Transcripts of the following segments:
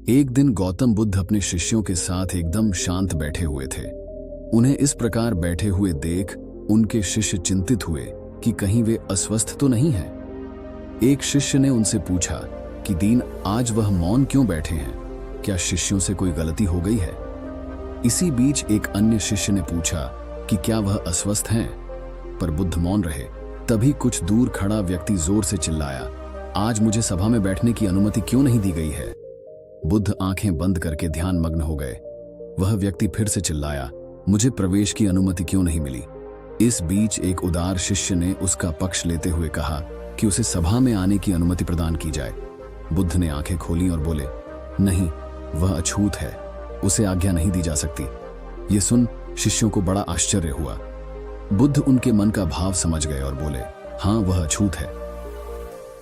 एक दिन गौतम बुद्ध अपने शिष्यों के साथ एकदम शांत बैठे हुए थे। उन्हें इस प्रकार बैठे हुए देख उनके शिष्य चिंतित हुए कि कहीं वे अस्वस्थ तो नहीं हैं। एक शिष्य ने उनसे पूछा कि दीन, आज वह मौन क्यों बैठे हैं? क्या शिष्यों से कोई गलती हो गई है? इसी बीच एक अन्य शिष्य ने पूछा कि क्या वह अस्वस्थ हैं? पर बुद्ध मौन रहे। तभी कुछ दूर खड़ा व्यक्ति जोर से चिल्लाया, आज मुझे सभा में बैठने की अनुमति क्यों नहीं दी गई है? बुद्ध आंखें बंद करके ध्यान मग्न हो गए। वह व्यक्ति फिर से चिल्लाया, मुझे प्रवेश की अनुमति क्यों नहीं मिली? इस बीच एक उदार शिष्य ने उसका पक्ष लेते हुए कहा कि उसे सभा में आने की अनुमति प्रदान की जाए। बुद्ध ने आंखें खोली और बोले, नहीं, वह अछूत है, उसे आज्ञा नहीं दी जा सकती। ये सुन शिष्यों को बड़ा आश्चर्य हुआ। बुद्ध उनके मन का भाव समझ गए और बोले, हाँ, वह अछूत है।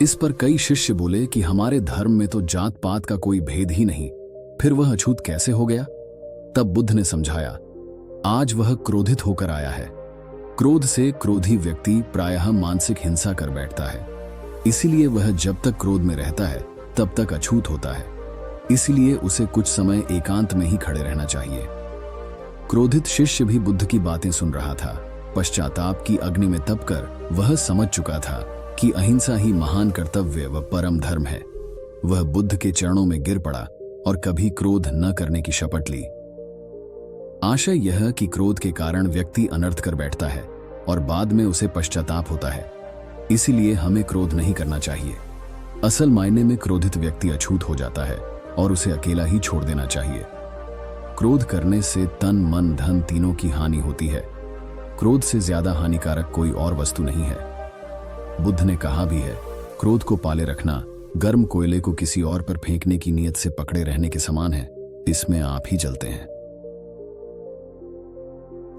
इस पर कई शिष्य बोले कि हमारे धर्म में तो जात पात का कोई भेद ही नहीं, फिर वह अछूत कैसे हो गया? तब बुद्ध ने समझाया, आज वह क्रोधित होकर आया है। क्रोध से क्रोधी व्यक्ति प्रायः मानसिक हिंसा कर बैठता है, इसीलिए वह जब तक क्रोध में रहता है तब तक अछूत होता है। इसलिए उसे कुछ समय एकांत में ही खड़े रहना चाहिए। क्रोधित शिष्य भी बुद्ध की बातें सुन रहा था। पश्चाताप की अग्नि में तपकर वह समझ चुका था कि अहिंसा ही महान कर्तव्य व परम धर्म है। वह बुद्ध के चरणों में गिर पड़ा और कभी क्रोध न करने की शपथ ली। आशय यह कि क्रोध के कारण व्यक्ति अनर्थ कर बैठता है और बाद में उसे पश्चाताप होता है। इसीलिए हमें क्रोध नहीं करना चाहिए। असल मायने में क्रोधित व्यक्ति अछूत हो जाता है और उसे अकेला ही छोड़ देना चाहिए। क्रोध करने से तन, मन, धन तीनों की हानि होती है। क्रोध से ज्यादा हानिकारक कोई और वस्तु नहीं है। बुद्ध ने कहा भी है, क्रोध को पाले रखना गर्म कोयले को किसी और पर फेंकने की नीयत से पकड़े रहने के समान है, इसमें आप ही जलते हैं।